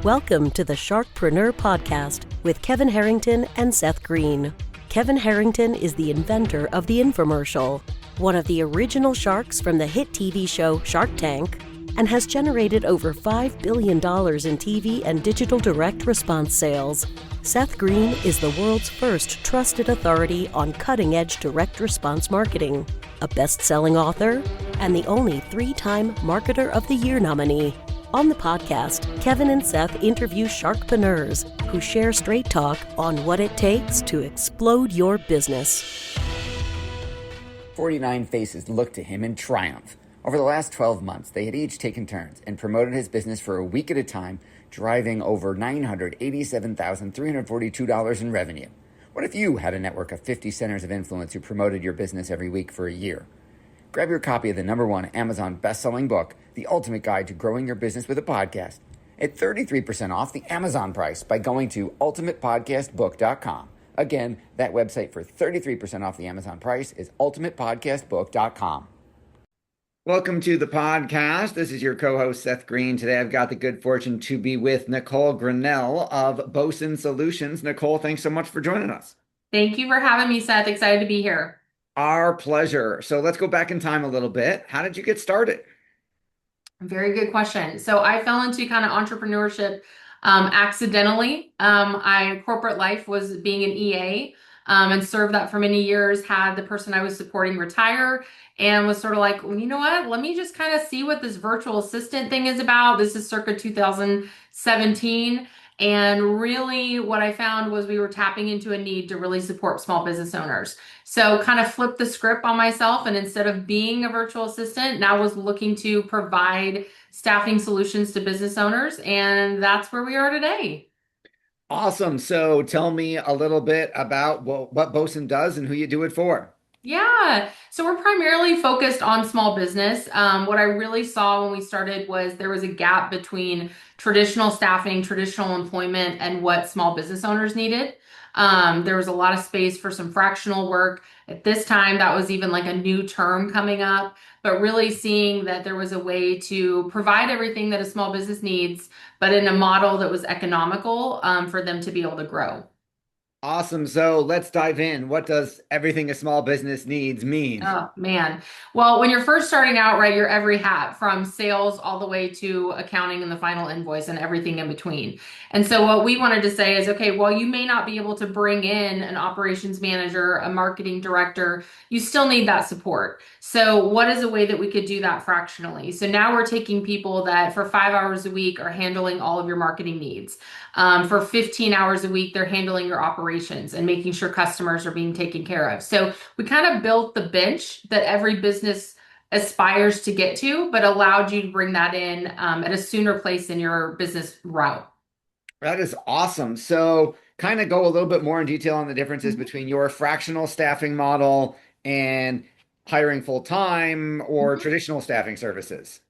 Welcome to the Sharkpreneur podcast with Kevin Harrington and Seth Greene. Kevin Harrington is the inventor of the infomercial, one of the original sharks from the hit TV show Shark Tank, and has generated over $5 billion in TV and digital direct response sales. Seth Greene is the world's first trusted authority on cutting-edge direct response marketing, a best-selling author, and the only 3-time Marketer of the Year nominee. On the podcast, Kevin and Seth interview sharkpreneurs who share straight talk on what it takes to explode your business. 49 faces looked to him in triumph. Over the last 12 months, they had each taken turns and promoted his business for a week at a time, driving over $987,342 in revenue. What if you had a network of 50 centers of influence who promoted your business every week for a year? Grab your copy of the #1 Amazon best-selling book, The Ultimate Guide to Growing Your Business with a Podcast, at 33% off the Amazon price by going to ultimatepodcastbook.com. Again, that website for 33% off the Amazon price is ultimatepodcastbook.com. Welcome to the podcast. This is your co-host, Seth Greene. Today, I've got the good fortune to be with Nicole Grinnell of Bosun Solutions. Nicole, thanks so much for joining us. Thank you for having me, Seth. Excited to be here. Our pleasure. So let's go back in time a little bit. How did you get started? Very good question. So I fell into kind of entrepreneurship accidentally. Corporate life was being an EA and served that for many years, had the person I was supporting retire, and was sort of like, well, you know what? Let me just kind of see what this virtual assistant thing is about. This is circa 2017. And really what I found was we were tapping into a need to really support small business owners. So kind of flipped the script on myself, and instead of being a virtual assistant, now was looking to provide staffing solutions to business owners. And that's where we are today. Awesome. So tell me a little bit about what Bosun does and who you do it for. Yeah, so we're primarily focused on small business. What I really saw when we started was there was a gap between traditional staffing, traditional employment, and what small business owners needed. There was a lot of space for some fractional work. At this time, that was even like a new term coming up, but really seeing that there was a way to provide everything that a small business needs, but in a model that was economical for them to be able to grow. Awesome. So let's dive in. What does everything a small business needs mean? Oh, man. Well, when you're first starting out, right, you're every hat from sales all the way to accounting and the final invoice and everything in between. And so what we wanted to say is, okay, well, you may not be able to bring in an operations manager, a marketing director, you still need that support. So what is a way that we could do that fractionally? So now we're taking people that for 5 hours a week are handling all of your marketing needs. For 15 hours a week, they're handling your operations and making sure customers are being taken care of. So we kind of built the bench that every business aspires to get to, but allowed you to bring that in at a sooner place in your business route. That is awesome. So kind of go a little bit more in detail on the differences between your fractional staffing model and hiring full-time or traditional staffing services.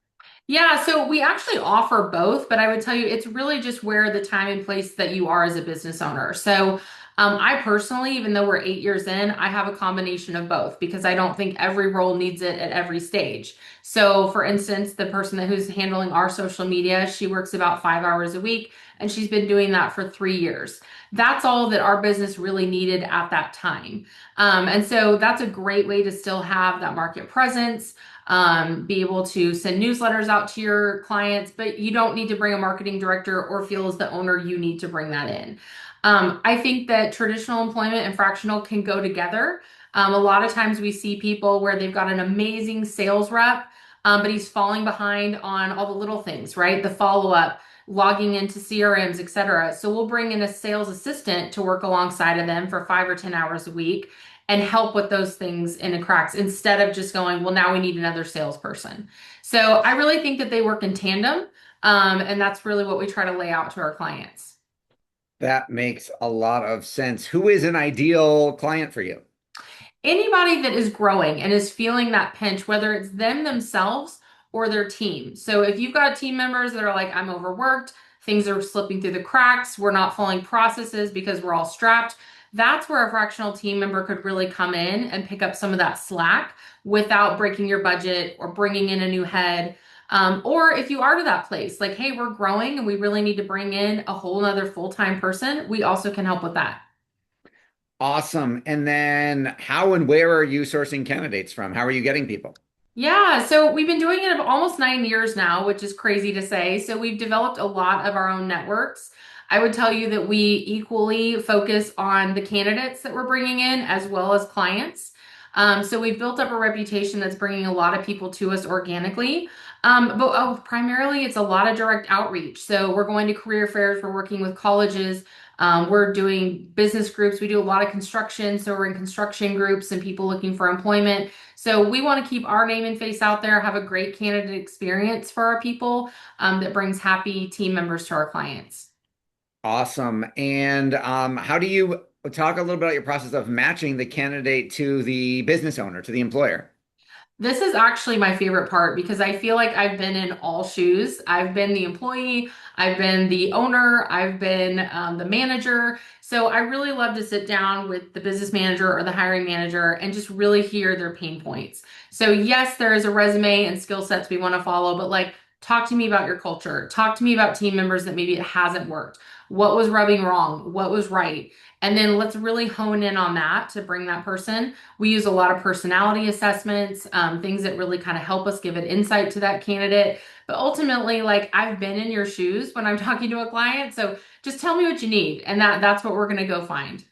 Yeah, so we actually offer both, but I would tell you it's really just where the time and place that you are as a business owner. So I personally, even though we're 8 years in, I have a combination of both because I don't think every role needs it at every stage. So for instance, the person who's handling our social media, she works about 5 hours a week, and she's been doing that for 3 years. That's all that our business really needed at that time. And so that's a great way to still have that market presence. Be able to send newsletters out to your clients, but you don't need to bring a marketing director or feel as the owner you need to bring that in. I think that traditional employment and fractional can go together. A lot of times we see people where they've got an amazing sales rep, but he's falling behind on all the little things, right? The follow-up, logging into CRMs, et cetera. So we'll bring in a sales assistant to work alongside of them for 5 or 10 hours a week and help with those things in the cracks instead of just going, well, now we need another salesperson. So I really think that they work in tandem. And that's really what we try to lay out to our clients. That makes a lot of sense. Who is an ideal client for you? Anybody that is growing and is feeling that pinch, whether it's them themselves or their team. So if you've got team members that are like, I'm overworked, things are slipping through the cracks, we're not following processes because we're all strapped, that's where a fractional team member could really come in and pick up some of that slack without breaking your budget or bringing in a new head. Or if you are to that place, like, hey, we're growing and we really need to bring in a whole nother full-time person, we also can help with that. Awesome. And then how and where are you sourcing candidates from? How are you getting people? Yeah, so we've been doing it almost 9 years now, which is crazy to say. So we've developed a lot of our own networks. I would tell you that we equally focus on the candidates that we're bringing in as well as clients. So we've built up a reputation that's bringing a lot of people to us organically. But primarily, it's a lot of direct outreach. So we're going to career fairs, we're working with colleges, we're doing business groups. We do a lot of construction. So we're in construction groups and people looking for employment. So we want to keep our name and face out there, have a great candidate experience for our people that brings happy team members to our clients. Awesome. And how do you talk a little bit about your process of matching the candidate to the business owner, to the employer? This is actually my favorite part because I feel like I've been in all shoes. I've been the employee, I've been the owner, I've been the manager. So I really love to sit down with the business manager or the hiring manager and just really hear their pain points. So, yes, there is a resume and skill sets we want to follow, but like, talk to me about your culture. Talk to me about team members that maybe it hasn't worked. What was rubbing wrong? What was right? And then let's really hone in on that to bring that person. We use a lot of personality assessments, things that really kind of help us give an insight to that candidate. But ultimately, like, I've been in your shoes when I'm talking to a client. So just tell me what you need. And that's what we're going to go find.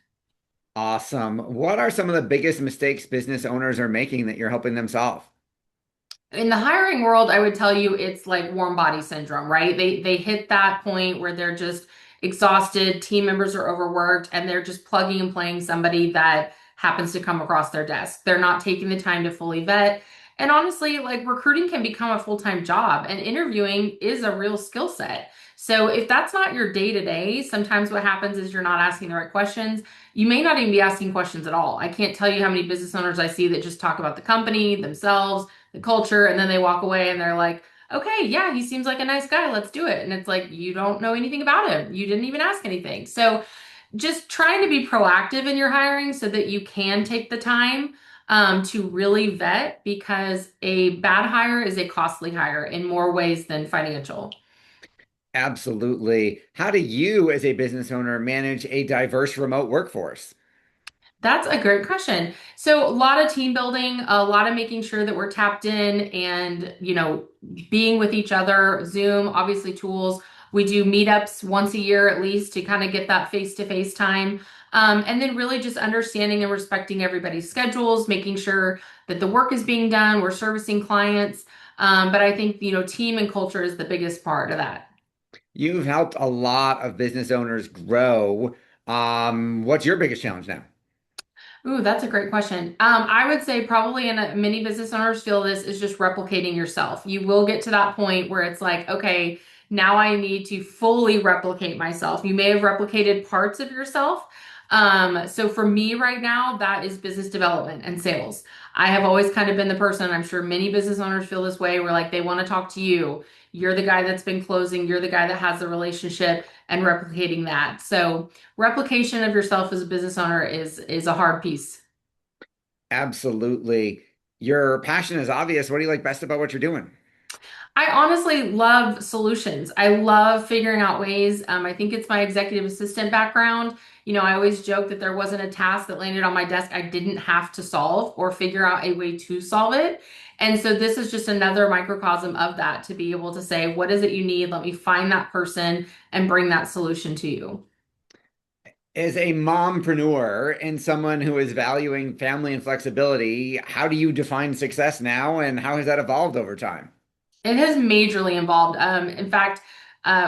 Awesome. What are some of the biggest mistakes business owners are making that you're helping them solve? In the hiring world, I would tell you it's like warm body syndrome, right? They hit that point where they're just exhausted, team members are overworked, and they're just plugging and playing somebody that happens to come across their desk. They're not taking the time to fully vet. And honestly, like, recruiting can become a full-time job, and interviewing is a real skill set. So if that's not your day-to-day, sometimes what happens is you're not asking the right questions. You may not even be asking questions at all. I can't tell you how many business owners I see that just talk about the company, themselves, the culture, and then they walk away and they're like, okay, yeah, he seems like a nice guy. Let's do it. And it's like, you don't know anything about him. You didn't even ask anything. So just trying to be proactive in your hiring so that you can take the time to really vet, because a bad hire is a costly hire in more ways than financial. Absolutely. How do you, as a business owner, manage a diverse remote workforce? That's a great question. So a lot of team building, a lot of making sure that we're tapped in and, being with each other, Zoom, obviously tools. We do meetups once a year at least to kind of get that face-to-face time. And then really just understanding and respecting everybody's schedules, making sure that the work is being done, we're servicing clients. But I think, team and culture is the biggest part of that. You've helped a lot of business owners grow. What's your biggest challenge now? Ooh, that's a great question. I would say probably, many business owners feel this is just replicating yourself. You will get to that point where it's like, okay, now I need to fully replicate myself. You may have replicated parts of yourself. So for me right now, that is business development and sales. I have always kind of been the person, I'm sure many business owners feel this way, where like they want to talk to you. You're the guy that's been closing, you're the guy that has the relationship and replicating that. So replication of yourself as a business owner is a hard piece. Absolutely. Your passion is obvious. What do you like best about what you're doing? I honestly love solutions. I love figuring out ways. I think it's my executive assistant background. I always joke that there wasn't a task that landed on my desk I didn't have to solve or figure out a way to solve it. And so this is just another microcosm of that, to be able to say, what is it you need? Let me find that person and bring that solution to you. As a mompreneur and someone who is valuing family and flexibility, how do you define success now, and how has that evolved over time? It has majorly involved. In fact,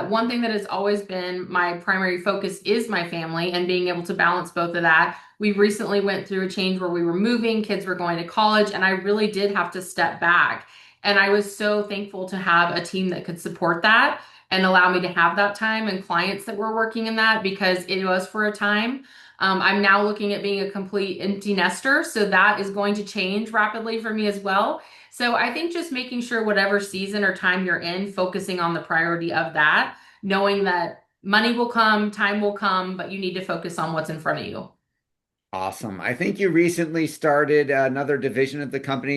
one thing that has always been my primary focus is my family and being able to balance both of that. We recently went through a change where we were moving, kids were going to college, and I really did have to step back. And I was so thankful to have a team that could support that and allow me to have that time, and clients that were working in that, because it was for a time. I'm now looking at being a complete empty nester, so that is going to change rapidly for me as well. So I think just making sure whatever season or time you're in, focusing on the priority of that, knowing that money will come, time will come, but you need to focus on what's in front of you. Awesome. I think you recently started another division of the company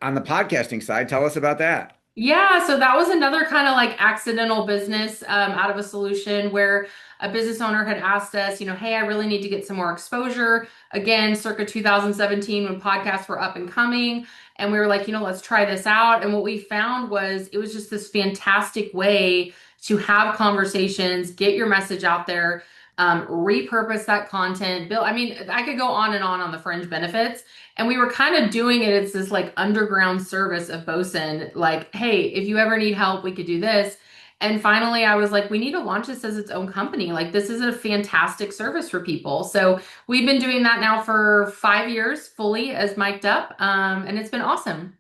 on the podcasting side. Tell us about that. Yeah, so that was another kind of like accidental business out of a solution where a business owner had asked us, hey, I really need to get some more exposure. Again, circa 2017 when podcasts were up and coming. And we were like, let's try this out. And what we found was it was just this fantastic way to have conversations, get your message out there, repurpose that content, build. I mean, I could go on the fringe benefits. And we were kind of doing it. It's this like underground service of Bosun. Like, hey, if you ever need help, we could do this. And finally, I was like, we need to launch this as its own company. Like, this is a fantastic service for people. So we've been doing that now for 5 years fully as mic'd up. And it's been awesome.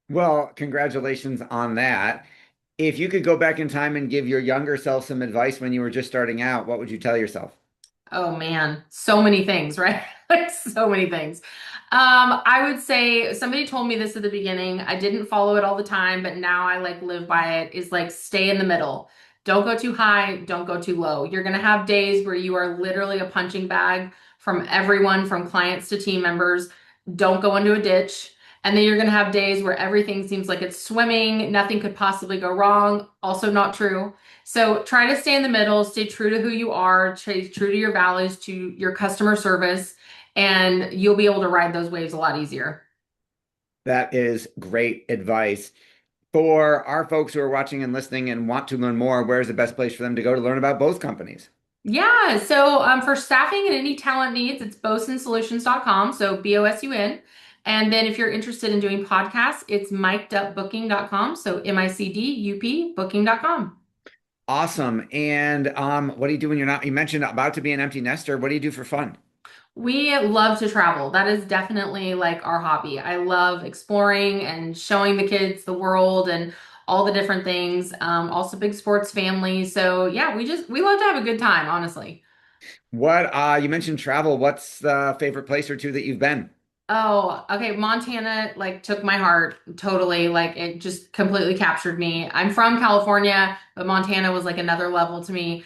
Well, congratulations on that. If you could go back in time and give your younger self some advice when you were just starting out, what would you tell yourself? Oh man, so many things, right? Like so many things. I would say somebody told me this at the beginning. I didn't follow it all the time, but now I like live by it is like stay in the middle. Don't go too high, don't go too low. You're going to have days where you are literally a punching bag from everyone, from clients to team members. Don't go into a ditch. And then you're going to have days where everything seems like it's swimming, nothing could possibly go wrong. Also not true. So try to stay in the middle, stay true to who you are, stay true to your values, to your customer service, and you'll be able to ride those waves a lot easier. That is great advice. For our folks who are watching and listening and want to learn more, where's the best place for them to go to learn about both companies? Yeah, so for staffing and any talent needs, it's bosunsolutions.com, so BOSUN. And then if you're interested in doing podcasts, it's mic'dupbooking.com, so MICDUP booking.com. Awesome. And what do you do when you're not, you mentioned about to be an empty nester. What do you do for fun? We love to travel. That is definitely like our hobby. I love exploring and showing the kids the world and all the different things. Also big sports family. So yeah, we love to have a good time, honestly. What you mentioned travel. What's the favorite place or two that you've been? Oh, okay. Montana like took my heart totally. Like it just completely captured me. I'm from California, but Montana was like another level to me.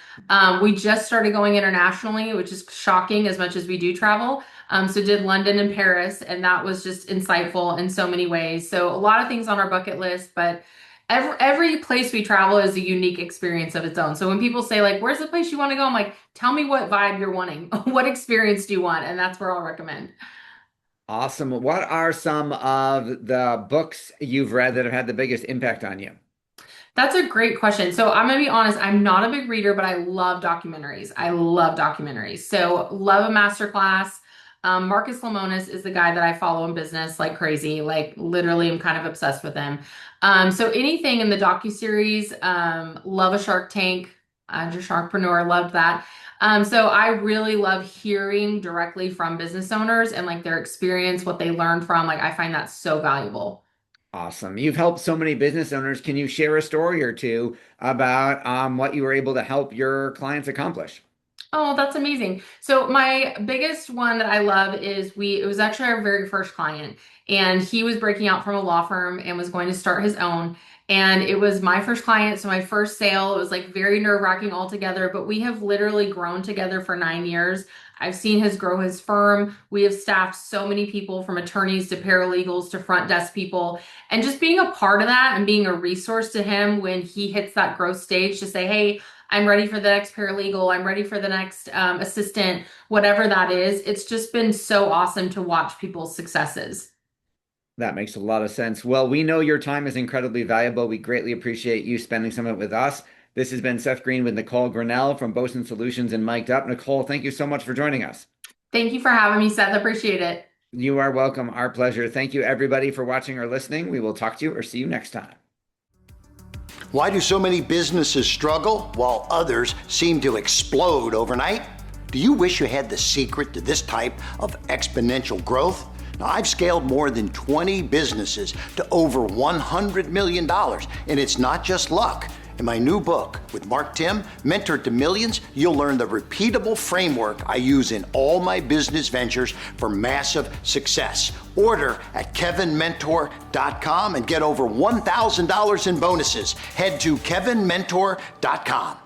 We just started going internationally, which is shocking as much as we do travel. So did London and Paris, and that was just insightful in so many ways. So a lot of things on our bucket list, but every place we travel is a unique experience of its own. So when people say like, "Where's the place you want to go?" I'm like, "Tell me what vibe you're wanting. What experience do you want?" And that's where I'll recommend. Awesome. What are some of the books you've read that have had the biggest impact on you? That's a great question. So I'm gonna be honest, I'm not a big reader, but I love documentaries. I love documentaries. So love a masterclass. Marcus Lemonis is the guy that I follow in business like crazy. Like literally, I'm kind of obsessed with him. So anything in the docuseries, love a Shark Tank. Just Sharkpreneur, loved that. So I really love hearing directly from business owners and like their experience, what they learned from. Like I find that so valuable. Awesome. You've helped so many business owners. Can you share a story or two about what you were able to help your clients accomplish? Oh, that's amazing. So my biggest one that I love is it was actually our very first client and he was breaking out from a law firm and was going to start his own. And it was my first client, so my first sale. It was like very nerve-wracking altogether, but we have literally grown together for 9 years. I've seen his grow his firm. We have staffed so many people from attorneys to paralegals to front desk people. And just being a part of that and being a resource to him when he hits that growth stage to say, hey, I'm ready for the next paralegal. I'm ready for the next assistant, whatever that is. It's just been so awesome to watch people's successes. That makes a lot of sense. Well, we know your time is incredibly valuable. We greatly appreciate you spending some of it with us. This has been Seth Greene with Nicole Grinnell from Bosun Solutions and Mic'd Up. Nicole, thank you so much for joining us. Thank you for having me, Seth. Appreciate it. You are welcome. Our pleasure. Thank you, everybody, for watching or listening. We will talk to you or see you next time. Why do so many businesses struggle while others seem to explode overnight? Do you wish you had the secret to this type of exponential growth? Now, I've scaled more than 20 businesses to over $100 million, and it's not just luck. In my new book with Mark Tim, Mentor to Millions, you'll learn the repeatable framework I use in all my business ventures for massive success. Order at kevinmentor.com and get over $1,000 in bonuses. Head to kevinmentor.com.